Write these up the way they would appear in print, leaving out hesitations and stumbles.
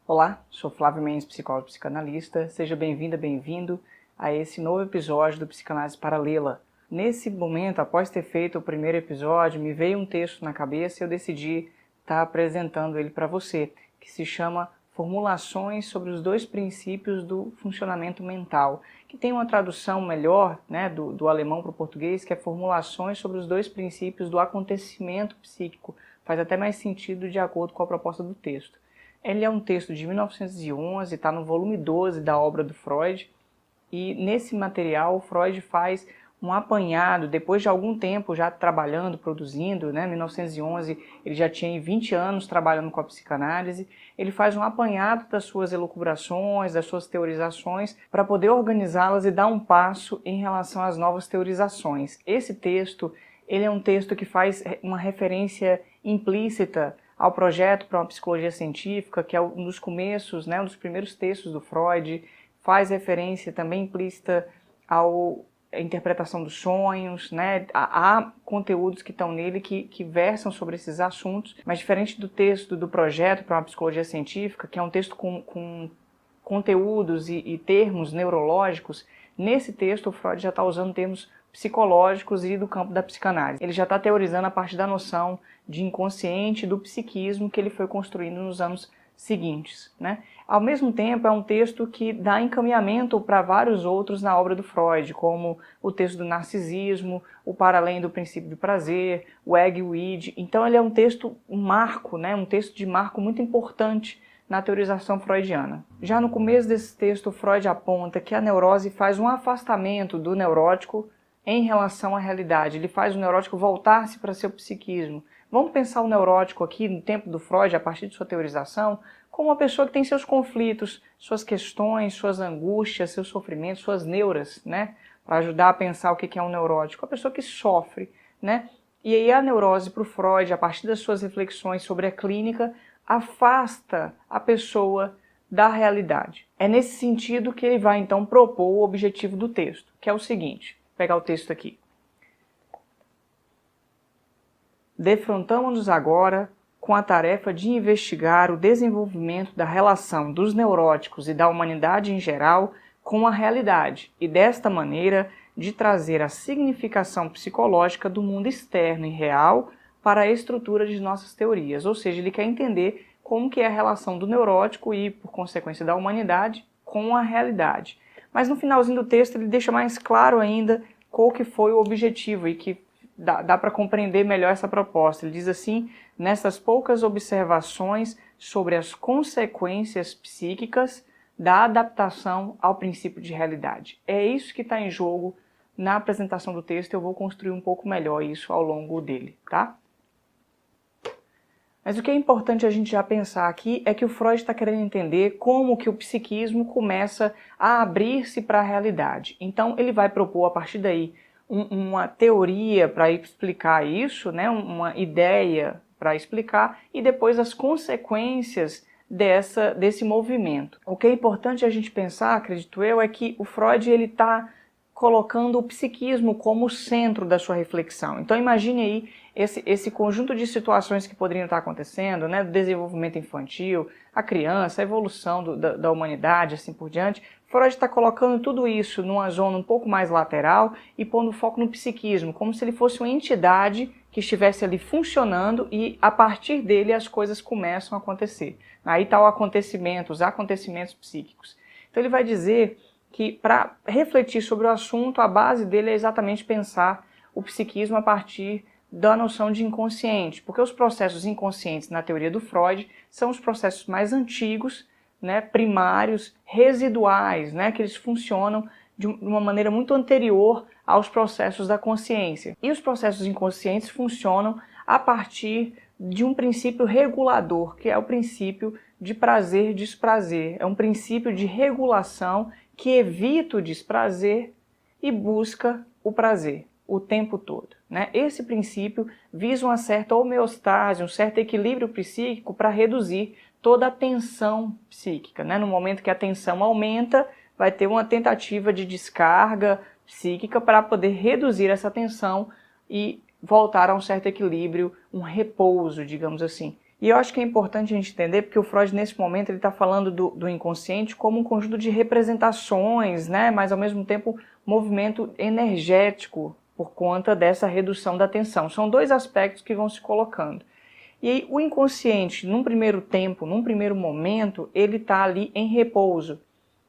Olá, sou Flávio Mendes, psicólogo e psicanalista. Seja bem-vinda, bem-vindo a esse novo episódio do Psicanálise Paralela. Nesse momento, após ter feito o primeiro episódio, me veio um texto na cabeça e eu decidi estar apresentando ele para você, que se chama Formulações sobre os dois princípios do funcionamento mental, que tem uma tradução melhor, do alemão para o português, que é Formulações sobre os dois princípios do acontecimento psíquico. Faz até mais sentido de acordo com a proposta do texto. Ele é um texto de 1911, está no volume 12 da obra do Freud, e nesse material o Freud faz um apanhado, depois de algum tempo já trabalhando, produzindo, em 1911 ele já tinha 20 anos trabalhando com a psicanálise, ele faz um apanhado das suas elucubrações, das suas teorizações, para poder organizá-las e dar um passo em relação às novas teorizações. Esse texto, ele é um texto que faz uma referência implícita ao projeto para uma psicologia científica, que é um dos começos, um dos primeiros textos do Freud, faz referência também implícita à interpretação dos sonhos, há conteúdos que estão nele que versam sobre esses assuntos, mas diferente do texto do projeto para uma psicologia científica, que é um texto com conteúdos e termos neurológicos, nesse texto o Freud já está usando termos psicológicos e do campo da psicanálise. Ele já está teorizando a partir da noção de inconsciente do psiquismo que ele foi construindo nos anos seguintes. Ao mesmo tempo, é um texto que dá encaminhamento para vários outros na obra do Freud, como o texto do narcisismo, o Para Além do Princípio do Prazer, o Ego e o Id. Então ele é um texto, um marco, um texto de marco muito importante na teorização freudiana. Já no começo desse texto, Freud aponta que a neurose faz um afastamento do neurótico em relação à realidade. Ele faz o neurótico voltar-se para seu psiquismo. Vamos pensar o neurótico aqui, no tempo do Freud, a partir de sua teorização, como uma pessoa que tem seus conflitos, suas questões, suas angústias, seus sofrimentos, suas neuras, para ajudar a pensar o que é um neurótico. A pessoa que sofre, E aí a neurose para o Freud, a partir das suas reflexões sobre a clínica, afasta a pessoa da realidade. É nesse sentido que ele vai então propor o objetivo do texto, que é o seguinte, vou pegar o texto aqui. Defrontamos-nos agora com a tarefa de investigar o desenvolvimento da relação dos neuróticos e da humanidade em geral com a realidade e, desta maneira, de trazer a significação psicológica do mundo externo e real para a estrutura de nossas teorias. Ou seja, ele quer entender como que é a relação do neurótico e, por consequência, da humanidade com a realidade. Mas no finalzinho do texto ele deixa mais claro ainda qual que foi o objetivo e que dá para compreender melhor essa proposta. Ele diz assim, nessas poucas observações sobre as consequências psíquicas da adaptação ao princípio de realidade. É isso que está em jogo na apresentação do texto, eu vou construir um pouco melhor isso ao longo dele, tá? Mas o que é importante a gente já pensar aqui é que o Freud está querendo entender como que o psiquismo começa a abrir-se para a realidade. Então ele vai propor a partir daí uma teoria para explicar isso, uma ideia para explicar, e depois as consequências desse movimento. O que é importante a gente pensar, acredito eu, é que o Freud está colocando o psiquismo como centro da sua reflexão. Então imagine aí esse conjunto de situações que poderiam estar acontecendo, do desenvolvimento infantil, a criança, a evolução da humanidade, assim por diante. Freud está colocando tudo isso numa zona um pouco mais lateral e pondo foco no psiquismo, como se ele fosse uma entidade que estivesse ali funcionando e a partir dele as coisas começam a acontecer. Aí está o acontecimento, os acontecimentos psíquicos. Então ele vai dizer que para refletir sobre o assunto, a base dele é exatamente pensar o psiquismo a partir da noção de inconsciente, porque os processos inconscientes na teoria do Freud são os processos mais antigos, primários, residuais, que eles funcionam de uma maneira muito anterior aos processos da consciência. E os processos inconscientes funcionam a partir de um princípio regulador, que é o princípio de prazer e desprazer. É um princípio de regulação que evita o desprazer e busca o prazer o tempo todo. Esse princípio visa uma certa homeostase, um certo equilíbrio psíquico para reduzir toda a tensão psíquica. No momento que a tensão aumenta, vai ter uma tentativa de descarga psíquica para poder reduzir essa tensão e voltar a um certo equilíbrio, um repouso, digamos assim. E eu acho que é importante a gente entender, porque o Freud, nesse momento, ele está falando do inconsciente como um conjunto de representações, né? Mas, ao mesmo tempo, movimento energético por conta dessa redução da tensão. São dois aspectos que vão se colocando. E aí, o inconsciente, num primeiro tempo, num primeiro momento, ele está ali em repouso.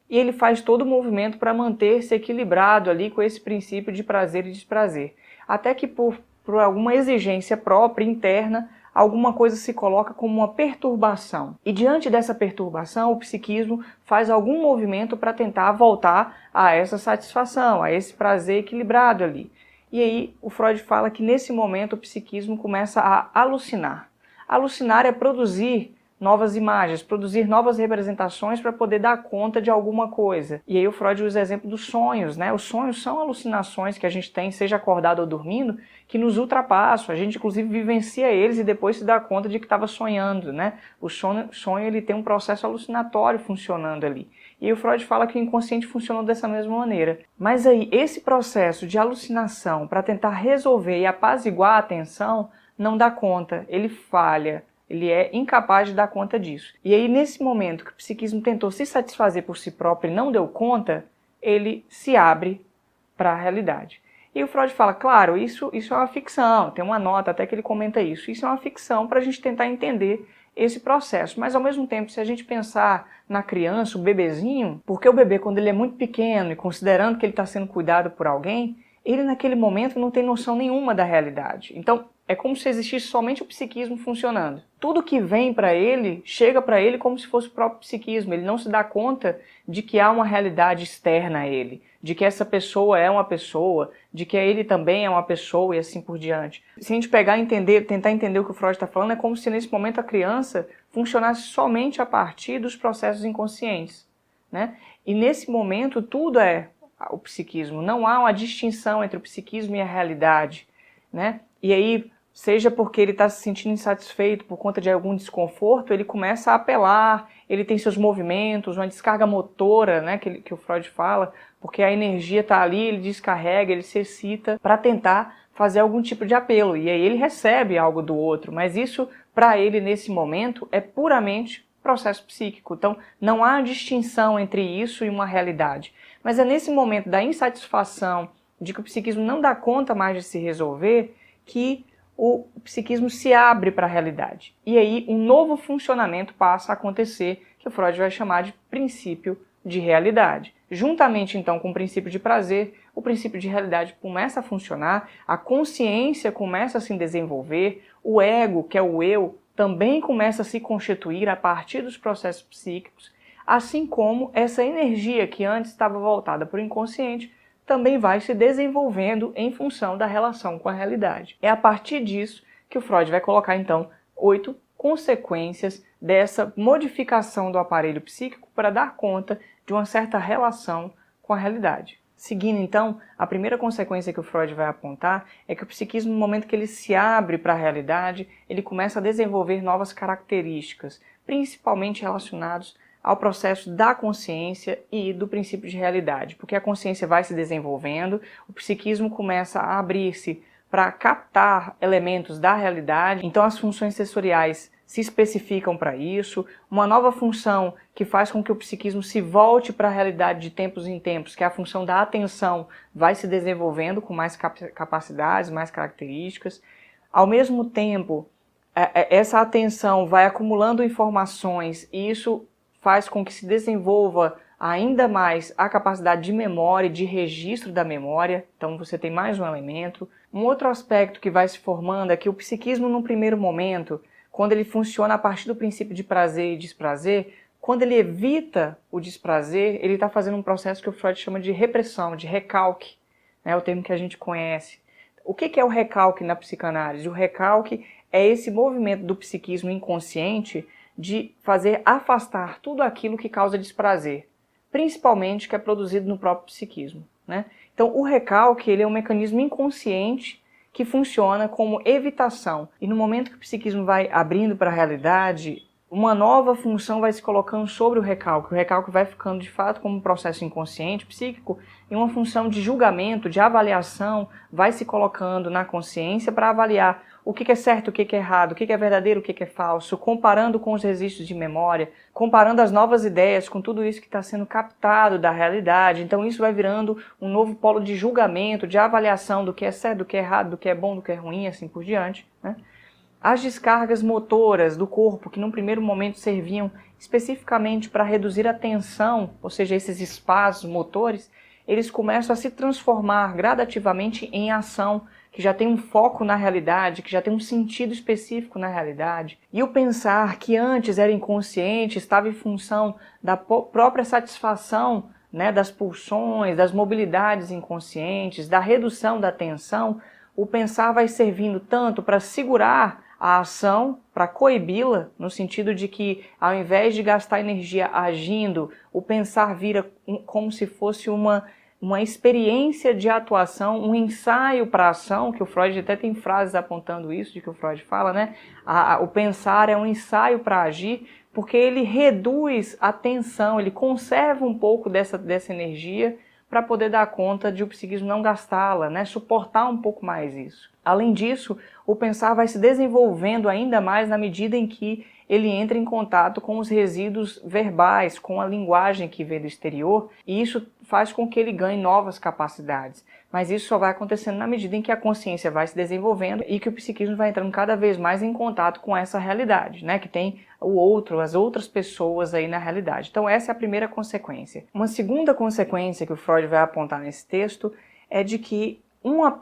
E ele faz todo o movimento para manter-se equilibrado ali com esse princípio de prazer e desprazer. Até que por alguma exigência própria, interna, alguma coisa se coloca como uma perturbação. E diante dessa perturbação, o psiquismo faz algum movimento para tentar voltar a essa satisfação, a esse prazer equilibrado ali. E aí o Freud fala que nesse momento o psiquismo começa a alucinar. Alucinar é produzir novas imagens, produzir novas representações para poder dar conta de alguma coisa. E aí o Freud usa o exemplo dos sonhos, né? Os sonhos são alucinações que a gente tem, seja acordado ou dormindo, que nos ultrapassam. A gente inclusive vivencia eles e depois se dá conta de que estava sonhando, né? O sonho ele tem um processo alucinatório funcionando ali. E aí o Freud fala que o inconsciente funcionou dessa mesma maneira. Mas aí esse processo de alucinação para tentar resolver e apaziguar a atenção não dá conta, ele falha. Ele é incapaz de dar conta disso. E aí, nesse momento que o psiquismo tentou se satisfazer por si próprio e não deu conta, ele se abre para a realidade. E o Freud fala, claro, isso é uma ficção, tem uma nota até que ele comenta isso. Isso é uma ficção para a gente tentar entender esse processo. Mas, ao mesmo tempo, se a gente pensar na criança, o bebezinho, porque o bebê, quando ele é muito pequeno e considerando que ele está sendo cuidado por alguém, ele naquele momento não tem noção nenhuma da realidade. Então, é como se existisse somente o psiquismo funcionando. Tudo que vem para ele, chega para ele como se fosse o próprio psiquismo. Ele não se dá conta de que há uma realidade externa a ele, de que essa pessoa é uma pessoa, de que ele também é uma pessoa e assim por diante. Se a gente pegar e tentar entender o que o Freud está falando, é como se nesse momento a criança funcionasse somente a partir dos processos inconscientes, né? E nesse momento tudo é o psiquismo. Não há uma distinção entre o psiquismo e a realidade, né? E aí, seja porque ele está se sentindo insatisfeito por conta de algum desconforto, ele começa a apelar, ele tem seus movimentos, uma descarga motora, né, que o Freud fala, porque a energia está ali, ele descarrega, ele se excita para tentar fazer algum tipo de apelo. E aí ele recebe algo do outro, mas isso, para ele, nesse momento, é puramente processo psíquico. Então, não há distinção entre isso e uma realidade. Mas é nesse momento da insatisfação, de que o psiquismo não dá conta mais de se resolver, que o psiquismo se abre para a realidade. E aí um novo funcionamento passa a acontecer, que o Freud vai chamar de princípio de realidade. Juntamente, então, com o princípio de prazer, o princípio de realidade começa a funcionar, a consciência começa a se desenvolver, o ego, que é o eu, também começa a se constituir a partir dos processos psíquicos, assim como essa energia que antes estava voltada para o inconsciente também vai se desenvolvendo em função da relação com a realidade. É a partir disso que o Freud vai colocar, então, 8 consequências dessa modificação do aparelho psíquico para dar conta de uma certa relação com a realidade. Seguindo, então, a primeira consequência que o Freud vai apontar é que o psiquismo, no momento que ele se abre para a realidade, ele começa a desenvolver novas características, principalmente relacionados ao processo da consciência e do princípio de realidade, porque a consciência vai se desenvolvendo, o psiquismo começa a abrir-se para captar elementos da realidade, então as funções sensoriais se especificam para isso, uma nova função que faz com que o psiquismo se volte para a realidade de tempos em tempos, que é a função da atenção, vai se desenvolvendo com mais capacidades, mais características. Ao mesmo tempo, essa atenção vai acumulando informações e isso faz com que se desenvolva ainda mais a capacidade de memória e de registro da memória. Então você tem mais um elemento. Um outro aspecto que vai se formando é que o psiquismo, no primeiro momento, quando ele funciona a partir do princípio de prazer e desprazer, quando ele evita o desprazer, ele está fazendo um processo que o Freud chama de repressão, de recalque, é o termo que a gente conhece. O que é o recalque na psicanálise? O recalque é esse movimento do psiquismo inconsciente de fazer afastar tudo aquilo que causa desprazer, principalmente que é produzido no próprio psiquismo, né? Então o recalque ele é um mecanismo inconsciente que funciona como evitação. E no momento que o psiquismo vai abrindo para a realidade, uma nova função vai se colocando sobre o recalque. O recalque vai ficando de fato como um processo inconsciente, psíquico, e uma função de julgamento, de avaliação, vai se colocando na consciência para avaliar o que é certo, o que é errado, o que é verdadeiro, o que é falso, comparando com os registros de memória, comparando as novas ideias com tudo isso que está sendo captado da realidade. Então isso vai virando um novo polo de julgamento, de avaliação do que é certo, do que é errado, do que é bom, do que é ruim, assim por diante, né? As descargas motoras do corpo, que num primeiro momento serviam especificamente para reduzir a tensão, ou seja, esses espasmos motores, eles começam a se transformar gradativamente em ação, que já tem um foco na realidade, que já tem um sentido específico na realidade. E o pensar que antes era inconsciente, estava em função da própria satisfação, né, das pulsões, das mobilidades inconscientes, da redução da tensão, o pensar vai servindo tanto para segurar a ação, para coibi-la, no sentido de que ao invés de gastar energia agindo, o pensar vira como se fosse uma experiência de atuação, um ensaio para a ação, que o Freud até tem frases apontando isso, de que o Freud fala, né? O pensar é um ensaio para agir, porque ele reduz a tensão, ele conserva um pouco dessa energia para poder dar conta de o psiquismo não gastá-la, né? Suportar um pouco mais isso. Além disso, o pensar vai se desenvolvendo ainda mais na medida em que ele entra em contato com os resíduos verbais, com a linguagem que vem do exterior, e isso faz com que ele ganhe novas capacidades. Mas isso só vai acontecendo na medida em que a consciência vai se desenvolvendo e que o psiquismo vai entrando cada vez mais em contato com essa realidade, né? Que tem o outro, as outras pessoas aí na realidade. Então essa é a primeira consequência. Uma segunda consequência que o Freud vai apontar nesse texto é de que uma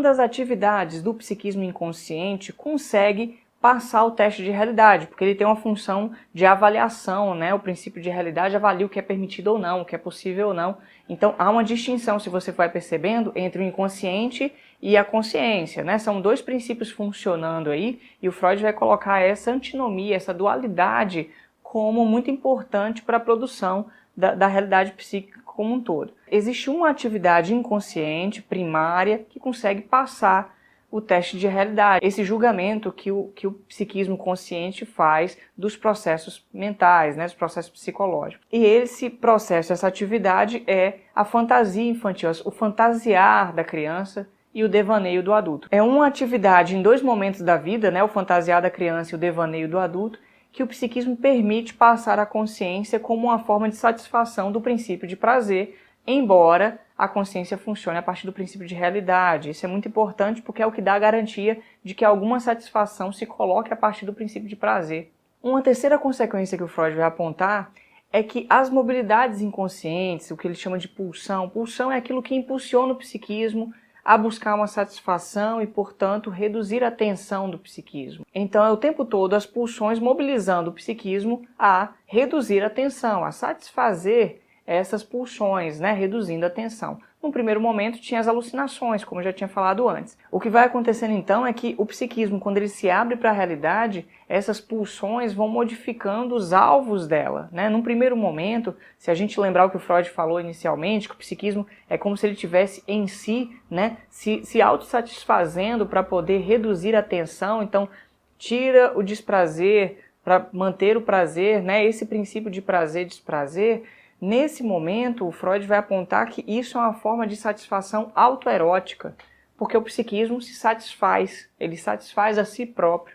das atividades do psiquismo inconsciente consegue passar o teste de realidade, porque ele tem uma função de avaliação, né? O princípio de realidade avalia o que é permitido ou não, o que é possível ou não. Então há uma distinção, se você vai percebendo, entre o inconsciente e a consciência, né? São dois princípios funcionando aí, e o Freud vai colocar essa antinomia, essa dualidade como muito importante para a produção da realidade psíquica como um todo. Existe uma atividade inconsciente, primária, que consegue passar o teste de realidade, esse julgamento que o psiquismo consciente faz dos processos mentais, né, dos processos psicológicos. E esse processo, essa atividade é a fantasia infantil, o fantasiar da criança e o devaneio do adulto. É uma atividade em dois momentos da vida, né, o fantasiar da criança e o devaneio do adulto, que o psiquismo permite passar à consciência como uma forma de satisfação do princípio de prazer, embora a consciência funcione a partir do princípio de realidade. Isso é muito importante porque é o que dá a garantia de que alguma satisfação se coloque a partir do princípio de prazer. Uma terceira consequência que o Freud vai apontar é que as mobilidades inconscientes, o que ele chama de pulsão é aquilo que impulsiona o psiquismo a buscar uma satisfação e, portanto, reduzir a tensão do psiquismo. Então, é o tempo todo as pulsões mobilizando o psiquismo a reduzir a tensão, a satisfazer essas pulsões, né, reduzindo a tensão. No primeiro momento tinha as alucinações, como eu já tinha falado antes. O que vai acontecendo então é que o psiquismo, quando ele se abre para a realidade, essas pulsões vão modificando os alvos dela, né? Num primeiro momento, se a gente lembrar o que o Freud falou inicialmente, que o psiquismo é como se ele tivesse em si, né, se autossatisfazendo para poder reduzir a tensão, então tira o desprazer para manter o prazer, né? Esse princípio de prazer e desprazer. Nesse momento, o Freud vai apontar que isso é uma forma de satisfação autoerótica, porque o psiquismo se satisfaz, ele satisfaz a si próprio.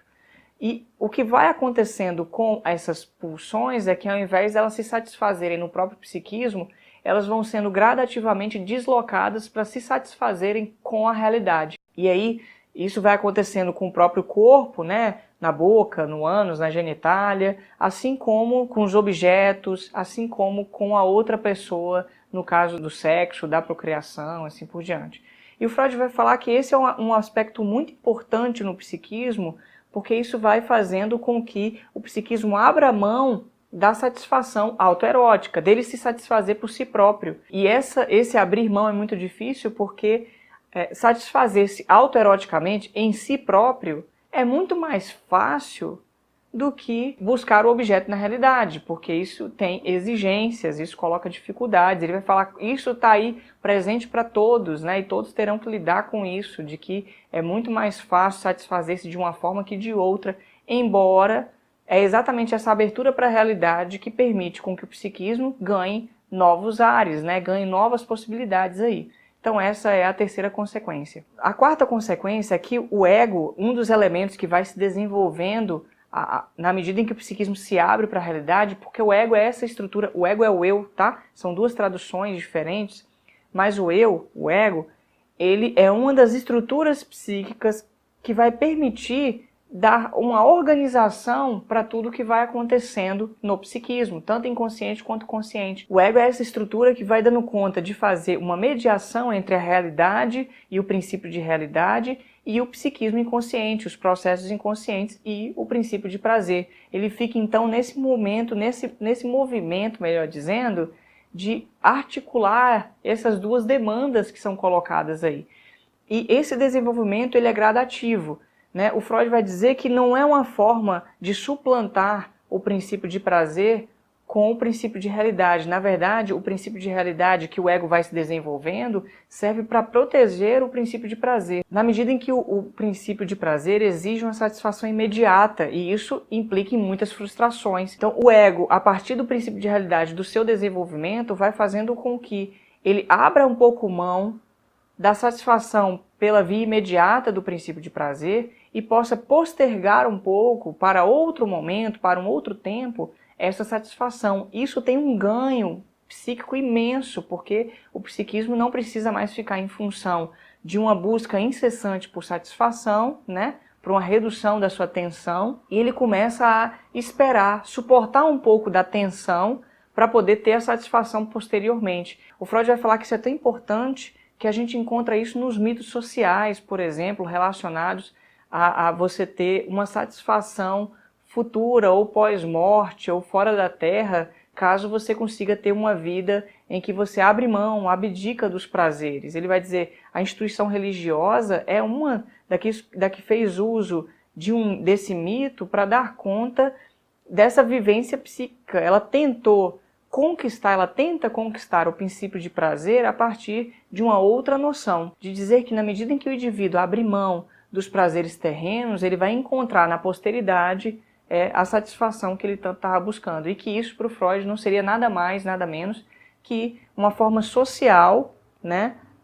E o que vai acontecendo com essas pulsões é que ao invés de elas se satisfazerem no próprio psiquismo, elas vão sendo gradativamente deslocadas para se satisfazerem com a realidade. E aí, isso vai acontecendo com o próprio corpo, né? Na boca, no ânus, na genitália, assim como com os objetos, assim como com a outra pessoa, no caso do sexo, da procriação, assim por diante. E o Freud vai falar que esse é um aspecto muito importante no psiquismo, porque isso vai fazendo com que o psiquismo abra mão da satisfação autoerótica, dele se satisfazer por si próprio. E esse abrir mão é muito difícil porque satisfazer-se autoeroticamente em si próprio é muito mais fácil do que buscar o objeto na realidade, porque isso tem exigências, isso coloca dificuldades. Ele vai falar, isso está aí presente para todos, né? E todos terão que lidar com isso, de que é muito mais fácil satisfazer-se de uma forma que de outra, embora é exatamente essa abertura para a realidade que permite com que o psiquismo ganhe novos ares, né? Ganhe novas possibilidades aí. Então essa é a terceira consequência. A quarta consequência é que o ego, um dos elementos que vai se desenvolvendo na medida em que o psiquismo se abre para a realidade, porque o ego é essa estrutura, o ego é o eu, tá? São duas traduções diferentes, mas o eu, o ego, ele é uma das estruturas psíquicas que vai permitir dar uma organização para tudo que vai acontecendo no psiquismo, tanto inconsciente quanto consciente. O ego é essa estrutura que vai dando conta de fazer uma mediação entre a realidade e o princípio de realidade e o psiquismo inconsciente, os processos inconscientes e o princípio de prazer. Ele fica então nesse momento, nesse movimento, melhor dizendo, de articular essas duas demandas que são colocadas aí. E esse desenvolvimento ele é gradativo. O Freud vai dizer que não é uma forma de suplantar o princípio de prazer com o princípio de realidade. Na verdade, o princípio de realidade que o ego vai se desenvolvendo serve para proteger o princípio de prazer. Na medida em que o princípio de prazer exige uma satisfação imediata, e isso implica em muitas frustrações. Então, o ego, a partir do princípio de realidade do seu desenvolvimento, vai fazendo com que ele abra um pouco mão da satisfação pela via imediata do princípio de prazer e possa postergar um pouco para outro momento, para um outro tempo, essa satisfação. Isso tem um ganho psíquico imenso, porque o psiquismo não precisa mais ficar em função de uma busca incessante por satisfação, por uma redução da sua tensão, e ele começa a esperar, suportar um pouco da tensão para poder ter a satisfação posteriormente. O Freud vai falar que isso é tão importante que a gente encontra isso nos mitos sociais, por exemplo, relacionados a você ter uma satisfação futura ou pós-morte ou fora da Terra, caso você consiga ter uma vida em que você abre mão, abdica dos prazeres. Ele vai dizer, a instituição religiosa é uma da que fez uso desse mito para dar conta dessa vivência psíquica. Ela tenta conquistar o princípio de prazer a partir de uma outra noção, de dizer que na medida em que o indivíduo abre mão dos prazeres terrenos, ele vai encontrar na posteridade a satisfação que ele tanto estava buscando. E que isso para o Freud não seria nada mais, nada menos que uma forma social,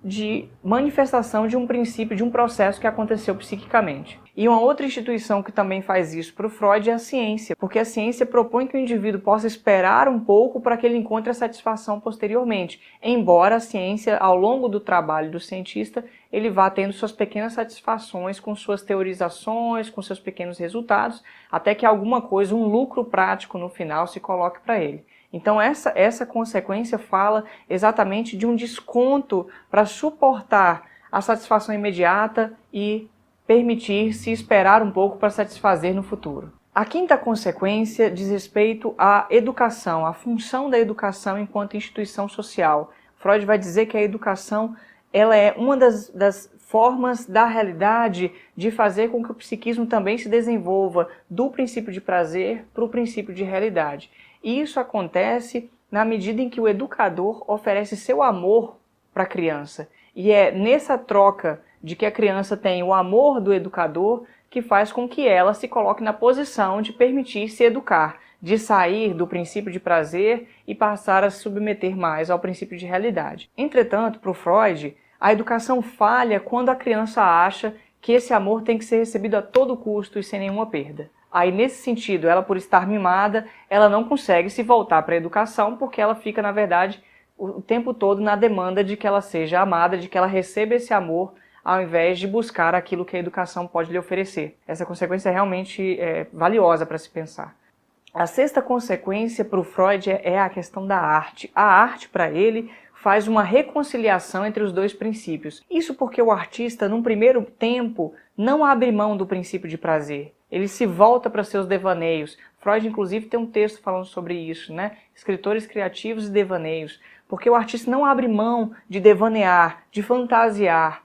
de manifestação de um princípio, de um processo que aconteceu psiquicamente. E uma outra instituição que também faz isso para o Freud é a ciência, porque a ciência propõe que o indivíduo possa esperar um pouco para que ele encontre a satisfação posteriormente, embora a ciência, ao longo do trabalho do cientista, ele vá tendo suas pequenas satisfações com suas teorizações, com seus pequenos resultados, até que alguma coisa, um lucro prático no final se coloque para ele. Então essa consequência fala exatamente de um desconto para suportar a satisfação imediata e permitir-se esperar um pouco para satisfazer no futuro. A quinta consequência diz respeito à educação, à função da educação enquanto instituição social. Freud vai dizer que a educação ela é uma das formas da realidade de fazer com que o psiquismo também se desenvolva do princípio de prazer para o princípio de realidade. E isso acontece na medida em que o educador oferece seu amor para a criança. E é nessa troca de que a criança tem o amor do educador que faz com que ela se coloque na posição de permitir se educar, de sair do princípio de prazer e passar a se submeter mais ao princípio de realidade. Entretanto, para o Freud, a educação falha quando a criança acha que esse amor tem que ser recebido a todo custo e sem nenhuma perda. Aí, nesse sentido, ela, por estar mimada, ela não consegue se voltar para a educação porque ela fica, na verdade, o tempo todo na demanda de que ela seja amada, de que ela receba esse amor, ao invés de buscar aquilo que a educação pode lhe oferecer. Essa consequência é realmente valiosa para se pensar. A sexta consequência para o Freud é a questão da arte. A arte, para ele, faz uma reconciliação entre os dois princípios. Isso porque o artista, num primeiro tempo, não abre mão do princípio de prazer. Ele se volta para seus devaneios. Freud, inclusive, tem um texto falando sobre isso, Escritores criativos e devaneios. Porque o artista não abre mão de devanear, de fantasiar,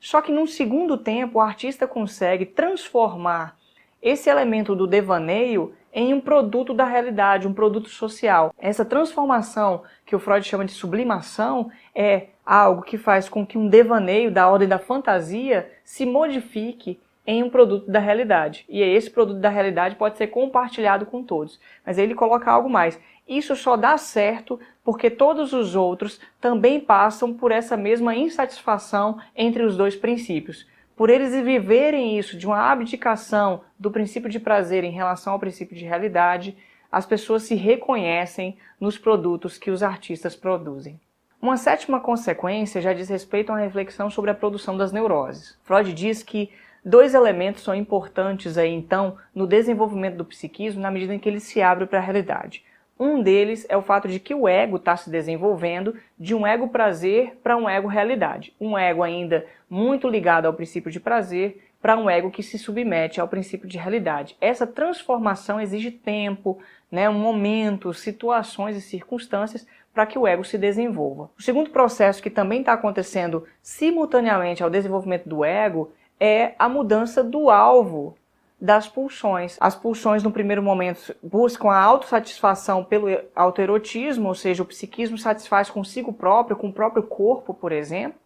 Só que num segundo tempo, o artista consegue transformar esse elemento do devaneio em um produto da realidade, um produto social. Essa transformação, que o Freud chama de sublimação, é algo que faz com que um devaneio da ordem da fantasia se modifique em um produto da realidade. E esse produto da realidade pode ser compartilhado com todos. Mas aí ele coloca algo mais. isso só dá certo porque todos os outros também passam por essa mesma insatisfação entre os dois princípios. Por eles viverem isso de uma abdicação do princípio de prazer em relação ao princípio de realidade, as pessoas se reconhecem nos produtos que os artistas produzem. Uma sétima consequência já diz respeito a uma reflexão sobre a produção das neuroses. Freud diz que dois elementos são importantes aí, então, no desenvolvimento do psiquismo na medida em que ele se abre para a realidade. Um deles é o fato de que o ego está se desenvolvendo de um ego prazer para um ego realidade. Um ego ainda muito ligado ao princípio de prazer para um ego que se submete ao princípio de realidade. Essa transformação exige tempo, um momento, situações e circunstâncias para que o ego se desenvolva. O segundo processo que também está acontecendo simultaneamente ao desenvolvimento do ego é a mudança do alvo das pulsões. As pulsões, no primeiro momento, buscam a autossatisfação pelo autoerotismo, ou seja, o psiquismo satisfaz consigo próprio, com o próprio corpo, por exemplo,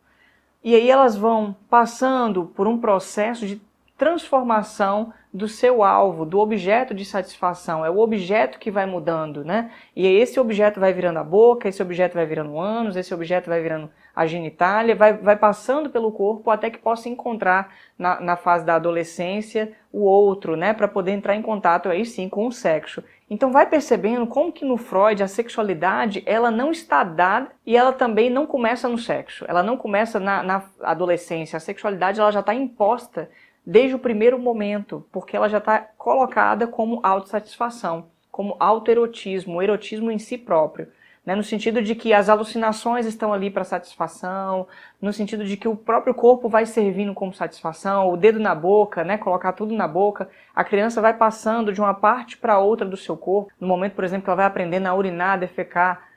e aí elas vão passando por um processo de transformação do seu alvo, do objeto de satisfação. É o objeto que vai mudando, E aí esse objeto vai virando a boca, esse objeto vai virando o ânus, esse objeto vai virando a genitália, vai passando pelo corpo até que possa encontrar na fase da adolescência o outro, para poder entrar em contato aí sim com o sexo. Então vai percebendo como que no Freud a sexualidade ela não está dada e ela também não começa no sexo. Ela não começa na adolescência. A sexualidade ela já está imposta desde o primeiro momento, porque ela já está colocada como autossatisfação, como autoerotismo, o erotismo em si próprio. No sentido de que as alucinações estão ali para satisfação, no sentido de que o próprio corpo vai servindo como satisfação, o dedo na boca, colocar tudo na boca, a criança vai passando de uma parte para outra do seu corpo, no momento, por exemplo, que ela vai aprendendo a urinar, a defecar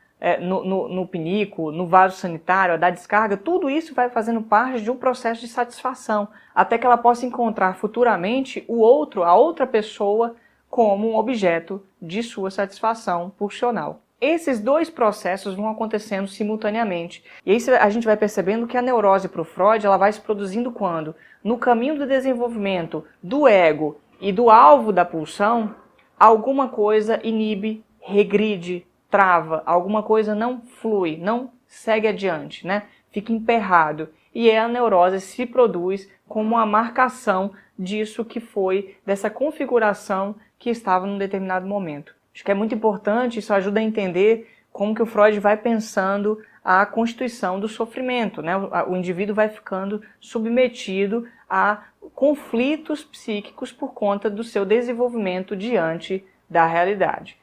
no pinico, no vaso sanitário, a dar descarga, tudo isso vai fazendo parte de um processo de satisfação, até que ela possa encontrar futuramente o outro, a outra pessoa, como um objeto de sua satisfação pulsional. Esses dois processos vão acontecendo simultaneamente. E aí a gente vai percebendo que a neurose para o Freud ela vai se produzindo quando? No caminho do desenvolvimento do ego e do alvo da pulsão, alguma coisa inibe, regride, trava, alguma coisa não flui, não segue adiante, Fica emperrado. E a neurose se produz como uma marcação disso que foi, dessa configuração que estava num determinado momento. Acho que é muito importante, isso ajuda a entender como que o Freud vai pensando a constituição do sofrimento, O indivíduo vai ficando submetido a conflitos psíquicos por conta do seu desenvolvimento diante da realidade.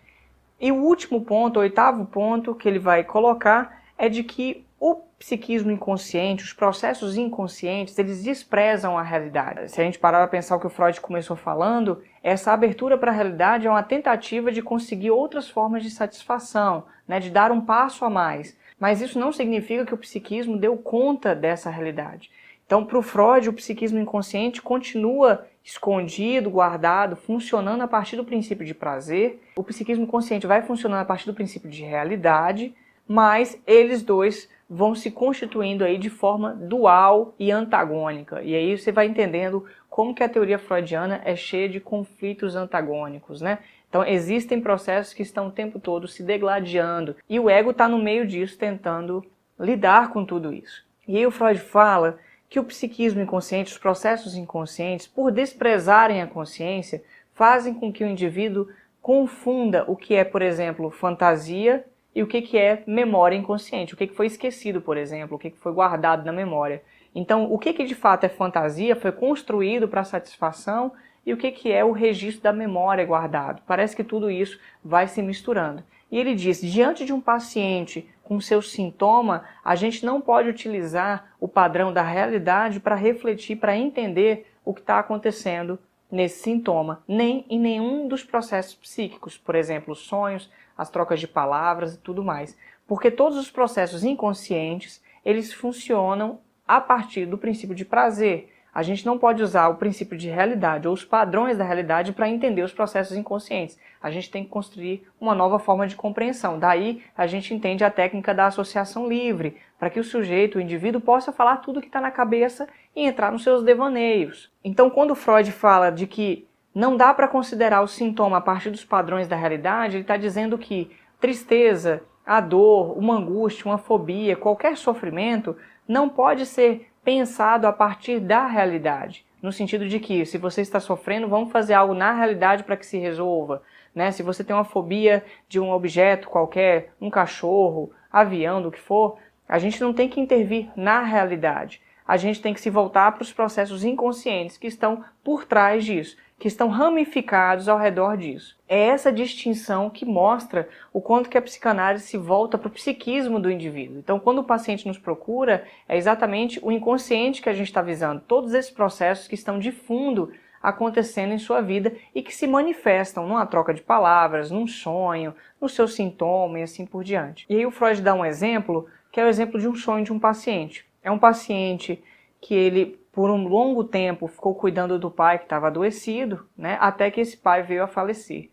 E o último ponto, o oitavo ponto que ele vai colocar é de que o psiquismo inconsciente, os processos inconscientes, eles desprezam a realidade. Se a gente parar para pensar o que o Freud começou falando, essa abertura para a realidade é uma tentativa de conseguir outras formas de satisfação, de dar um passo a mais. Mas isso não significa que o psiquismo deu conta dessa realidade. Então, para o Freud, o psiquismo inconsciente continua escondido, guardado, funcionando a partir do princípio de prazer. O psiquismo consciente vai funcionando a partir do princípio de realidade, mas eles dois vão se constituindo aí de forma dual e antagônica. E aí você vai entendendo como que a teoria freudiana é cheia de conflitos antagônicos, Então existem processos que estão o tempo todo se degladiando e o ego está no meio disso tentando lidar com tudo isso. E aí o Freud fala que o psiquismo inconsciente, os processos inconscientes, por desprezarem a consciência, fazem com que o indivíduo confunda o que é, por exemplo, fantasia e o que é memória inconsciente, o que foi esquecido, por exemplo, o que foi guardado na memória. Então, o que de fato é fantasia, foi construído para satisfação, e o que é o registro da memória guardado. Parece que tudo isso vai se misturando. E ele diz, diante de um paciente com seu sintoma, a gente não pode utilizar o padrão da realidade para refletir, para entender o que está acontecendo nesse sintoma, nem em nenhum dos processos psíquicos, por exemplo, os sonhos, as trocas de palavras e tudo mais. Porque todos os processos inconscientes, eles funcionam a partir do princípio de prazer. A gente não pode usar o princípio de realidade ou os padrões da realidade para entender os processos inconscientes. A gente tem que construir uma nova forma de compreensão. Daí a gente entende a técnica da associação livre, para que o sujeito, o indivíduo, possa falar tudo que está na cabeça e entrar nos seus devaneios. Então, quando Freud fala de que não dá para considerar o sintoma a partir dos padrões da realidade, ele está dizendo que tristeza, a dor, uma angústia, uma fobia, qualquer sofrimento não pode ser pensado a partir da realidade. No sentido de que, se você está sofrendo, vamos fazer algo na realidade para que se resolva. Né? Se você tem uma fobia de um objeto qualquer, um cachorro, avião, do que for, a gente não tem que intervir na realidade. A gente tem que se voltar para os processos inconscientes que estão por trás disso, que estão ramificados ao redor disso. É essa distinção que mostra o quanto que a psicanálise se volta para o psiquismo do indivíduo. Então, quando o paciente nos procura, é exatamente o inconsciente que a gente está visando, todos esses processos que estão de fundo acontecendo em sua vida e que se manifestam numa troca de palavras, num sonho, no seu sintoma e assim por diante. E aí o Freud dá um exemplo, que é o exemplo de um sonho de um paciente. É um paciente que ele, por um longo tempo, ficou cuidando do pai que estava adoecido, né, até que esse pai veio a falecer.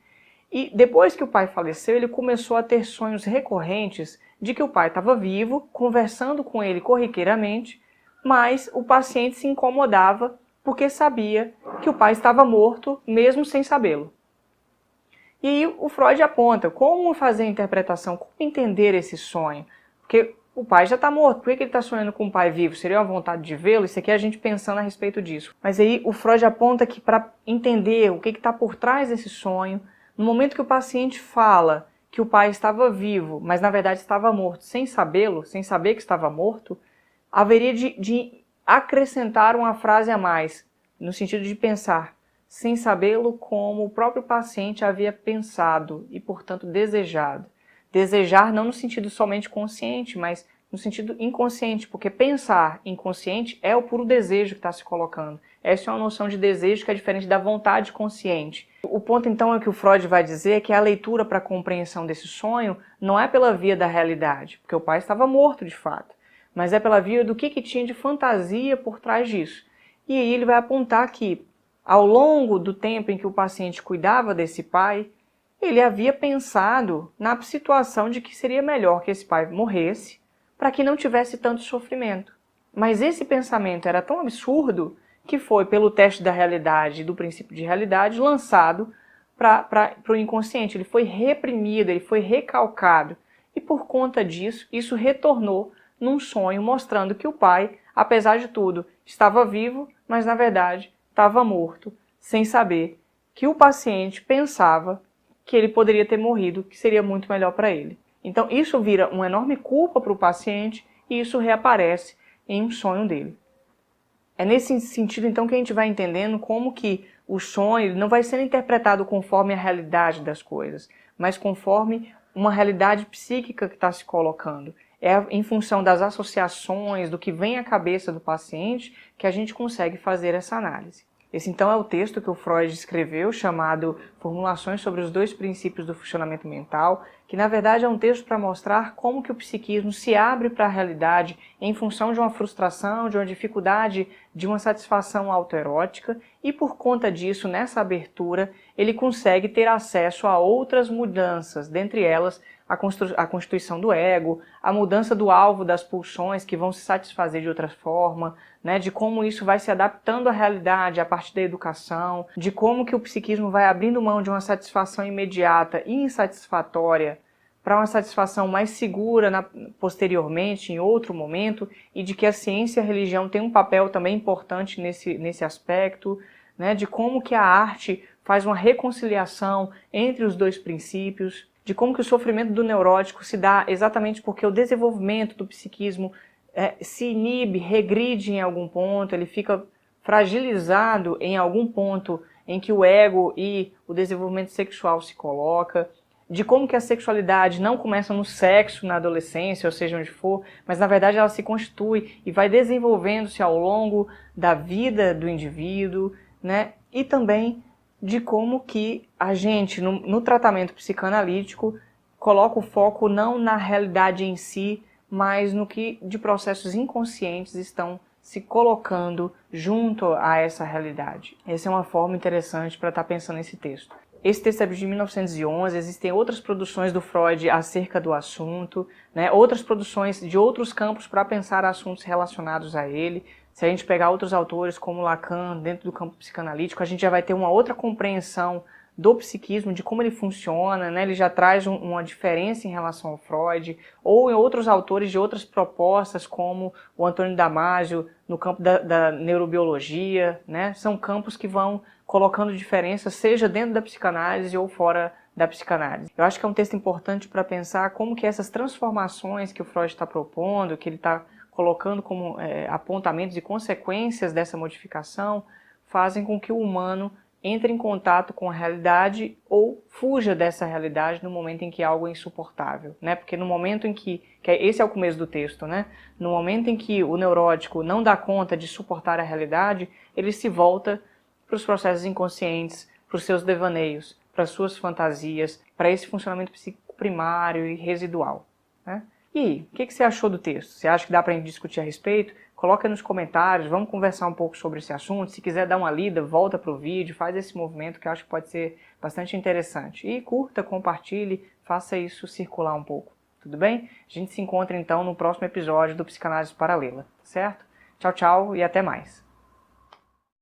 E depois que o pai faleceu, ele começou a ter sonhos recorrentes de que o pai estava vivo, conversando com ele corriqueiramente, mas o paciente se incomodava porque sabia que o pai estava morto, mesmo sem sabê-lo. E aí o Freud aponta como fazer a interpretação, como entender esse sonho. Porque o pai já está morto, por que ele está sonhando com o pai vivo? Seria uma vontade de vê-lo? Isso aqui é a gente pensando a respeito disso. Mas aí o Freud aponta que para entender o que está por trás desse sonho, no momento que o paciente fala que o pai estava vivo, mas na verdade estava morto, sem sabê-lo, sem saber que estava morto, haveria de acrescentar uma frase a mais, no sentido de pensar, sem sabê-lo como o próprio paciente havia pensado e, portanto, desejado. Desejar não no sentido somente consciente, mas no sentido inconsciente, porque pensar inconsciente é o puro desejo que está se colocando. Essa é uma noção de desejo que é diferente da vontade consciente. O ponto, então, é que o Freud vai dizer é que a leitura para a compreensão desse sonho não é pela via da realidade, porque o pai estava morto de fato, mas é pela via do que tinha de fantasia por trás disso. E aí ele vai apontar que, ao longo do tempo em que o paciente cuidava desse pai, ele havia pensado na situação de que seria melhor que esse pai morresse para que não tivesse tanto sofrimento. Mas esse pensamento era tão absurdo que foi, pelo teste da realidade e do princípio de realidade, lançado para o inconsciente. Ele foi reprimido, ele foi recalcado. E por conta disso, isso retornou num sonho mostrando que o pai, apesar de tudo, estava vivo, mas na verdade estava morto, sem saber que o paciente pensava que ele poderia ter morrido, que seria muito melhor para ele. Então isso vira uma enorme culpa para o paciente e isso reaparece em um sonho dele. É nesse sentido então que a gente vai entendendo como que o sonho não vai sendo interpretado conforme a realidade das coisas, mas conforme uma realidade psíquica que está se colocando. É em função das associações, do que vem à cabeça do paciente, que a gente consegue fazer essa análise. Esse então é o texto que o Freud escreveu, chamado Formulações sobre os dois princípios do funcionamento mental, que na verdade é um texto para mostrar como que o psiquismo se abre para a realidade em função de uma frustração, de uma dificuldade, de uma satisfação autoerótica, e por conta disso, nessa abertura, ele consegue ter acesso a outras mudanças, dentre elas a constituição do ego, a mudança do alvo das pulsões que vão se satisfazer de outra forma, né, de como isso vai se adaptando à realidade a partir da educação, de como que o psiquismo vai abrindo mão de uma satisfação imediata e insatisfatória para uma satisfação mais segura posteriormente, em outro momento, e de que a ciência e a religião têm um papel também importante nesse aspecto, né, de como que a arte faz uma reconciliação entre os dois princípios, de como que o sofrimento do neurótico se dá exatamente porque o desenvolvimento do psiquismo se inibe, regride em algum ponto, ele fica fragilizado em algum ponto em que o ego e o desenvolvimento sexual se coloca, de como que a sexualidade não começa no sexo, na adolescência, ou seja, onde for, mas na verdade ela se constitui e vai desenvolvendo-se ao longo da vida do indivíduo, né? E também de como que a gente, no tratamento psicanalítico, coloca o foco não na realidade em si, mas no que de processos inconscientes estão se colocando junto a essa realidade. Essa é uma forma interessante para estar pensando nesse texto. Esse texto é de 1911, existem outras produções do Freud acerca do assunto, né? Outras produções de outros campos para pensar assuntos relacionados a ele. Se a gente pegar outros autores como Lacan dentro do campo psicanalítico, a gente já vai ter uma outra compreensão do psiquismo, de como ele funciona, né? Ele já traz uma diferença em relação ao Freud, ou em outros autores de outras propostas, como o Antônio Damasio, no campo da neurobiologia, né? São campos que vão colocando diferenças, seja dentro da psicanálise ou fora da psicanálise. Eu acho que é um texto importante para pensar como que essas transformações que o Freud está propondo, que ele está colocando como apontamentos e consequências dessa modificação, fazem com que o humano entre em contato com a realidade ou fuja dessa realidade no momento em que algo é insuportável, né? Porque no momento em que esse é o começo do texto, né? No momento em que o neurótico não dá conta de suportar a realidade, ele se volta para os processos inconscientes, para os seus devaneios, para as suas fantasias, para esse funcionamento psíquico primário e residual, né? E aí, o que você achou do texto? Você acha que dá para a gente discutir a respeito? Coloca nos comentários, vamos conversar um pouco sobre esse assunto. Se quiser dar uma lida, volta para o vídeo, faz esse movimento que eu acho que pode ser bastante interessante. E curta, compartilhe, faça isso circular um pouco. Tudo bem? A gente se encontra então no próximo episódio do Psicanálise Paralela, certo? Tchau, tchau e até mais.